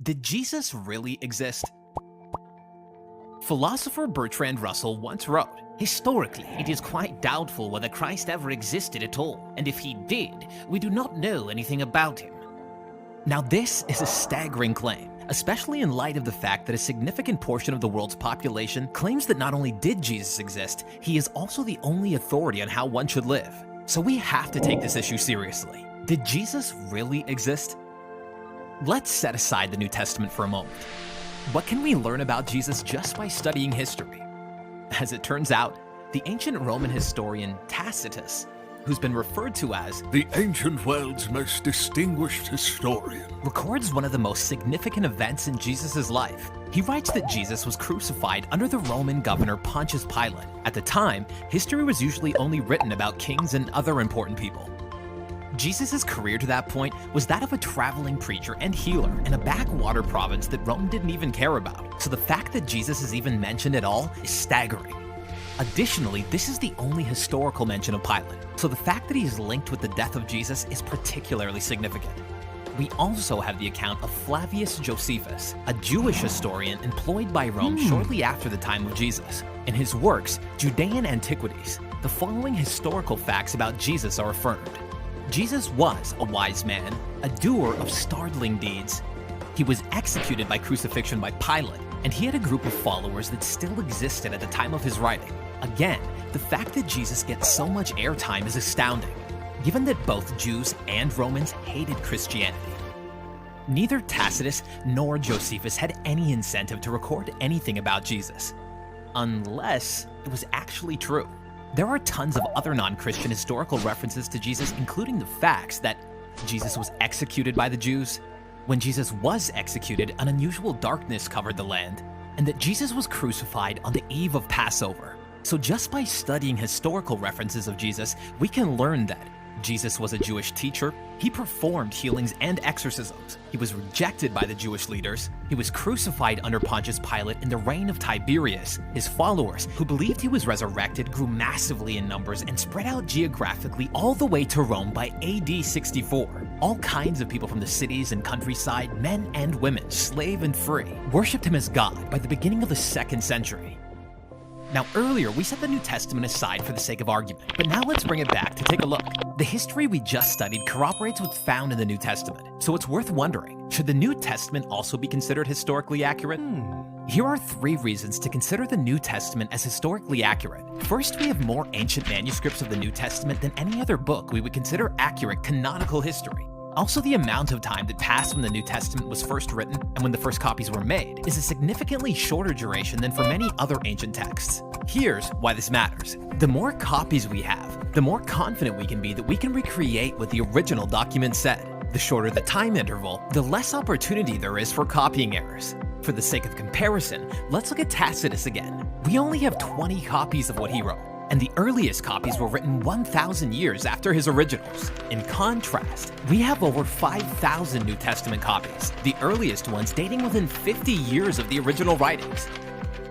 Did Jesus really exist? Philosopher Bertrand Russell once wrote, "Historically, it is quite doubtful whether Christ ever existed at all, and if he did, we do not know anything about him." Now this is a staggering claim, especially in light of the fact that a significant portion of the world's population claims that not only did Jesus exist, he is also the only authority on how one should live. So we have to take this issue seriously. Did Jesus really exist? Let's set aside the New Testament for a moment. What can we learn about Jesus just by studying history? As it turns out, the ancient Roman historian Tacitus, who's been referred to as the ancient world's most distinguished historian, records one of the most significant events in Jesus' life. He writes that Jesus was crucified under the Roman governor Pontius Pilate. At the time, history was usually only written about kings and other important people. Jesus' career to that point was that of a traveling preacher and healer in a backwater province that Rome didn't even care about. So the fact that Jesus is even mentioned at all is staggering. Additionally, this is the only historical mention of Pilate, so the fact that he is linked with the death of Jesus is particularly significant. We also have the account of Flavius Josephus, a Jewish historian employed by Rome shortly after the time of Jesus. In his works, Judean Antiquities, the following historical facts about Jesus are affirmed. Jesus was a wise man, a doer of startling deeds. He was executed by crucifixion by Pilate, and he had a group of followers that still existed at the time of his writing. Again, the fact that Jesus gets so much airtime is astounding, given that both Jews and Romans hated Christianity. Neither Tacitus nor Josephus had any incentive to record anything about Jesus, unless it was actually true. There are tons of other non-Christian historical references to Jesus, including the facts that Jesus was executed by the Jews. When Jesus was executed, an unusual darkness covered the land, and that Jesus was crucified on the eve of Passover. So just by studying historical references of Jesus, we can learn that Jesus was a Jewish teacher, he performed healings and exorcisms, he was rejected by the Jewish leaders, he was crucified under Pontius Pilate in the reign of Tiberius. His followers, who believed he was resurrected, grew massively in numbers and spread out geographically all the way to Rome by AD 64. All kinds of people from the cities and countryside, men and women, slave and free, worshipped him as God by the beginning of the 2nd century. Now earlier, we set the New Testament aside for the sake of argument, but now let's bring it back to take a look. The history we just studied corroborates what's found in the New Testament, so it's worth wondering, should the New Testament also be considered historically accurate? Here are 3 reasons to consider the New Testament as historically accurate. First, we have more ancient manuscripts of the New Testament than any other book we would consider accurate canonical history. Also, the amount of time that passed when the New Testament was first written and when the first copies were made is a significantly shorter duration than for many other ancient texts. Here's why this matters. The more copies we have, the more confident we can be that we can recreate what the original document said. The shorter the time interval, the less opportunity there is for copying errors. For the sake of comparison, let's look at Tacitus again. We only have 20 copies of what he wrote, and the earliest copies were written 1,000 years after his originals. In contrast, we have over 5,000 New Testament copies, the earliest ones dating within 50 years of the original writings.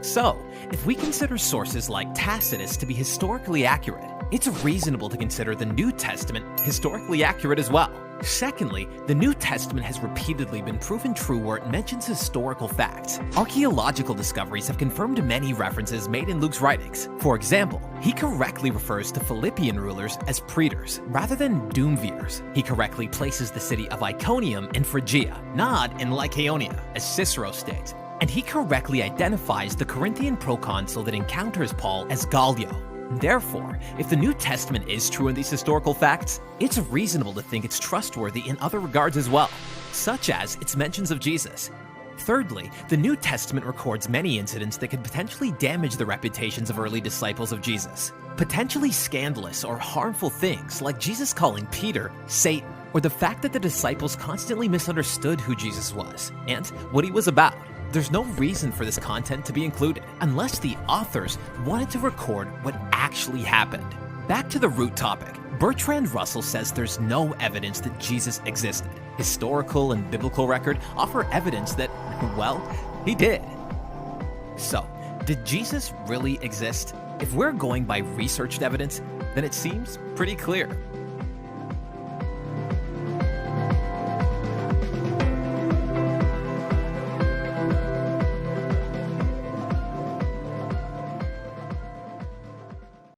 So, if we consider sources like Tacitus to be historically accurate, it's reasonable to consider the New Testament historically accurate as well. Secondly, the New Testament has repeatedly been proven true where it mentions historical facts. Archaeological discoveries have confirmed many references made in Luke's writings. For example, he correctly refers to Philippian rulers as praetors rather than duumvirs. He correctly places the city of Iconium in Phrygia, not in Lycaonia, as Cicero states. And he correctly identifies the Corinthian proconsul that encounters Paul as Gallio. Therefore, if the New Testament is true in these historical facts, it's reasonable to think it's trustworthy in other regards as well, such as its mentions of Jesus. Thirdly, the New Testament records many incidents that could potentially damage the reputations of early disciples of Jesus. Potentially scandalous or harmful things like Jesus calling Peter Satan, or the fact that the disciples constantly misunderstood who Jesus was and what he was about. There's no reason for this content to be included, unless the authors wanted to record what actually happened. Back to the root topic, Bertrand Russell says there's no evidence that Jesus existed. Historical and biblical record offer evidence that, well, he did. So, did Jesus really exist? If we're going by researched evidence, then it seems pretty clear.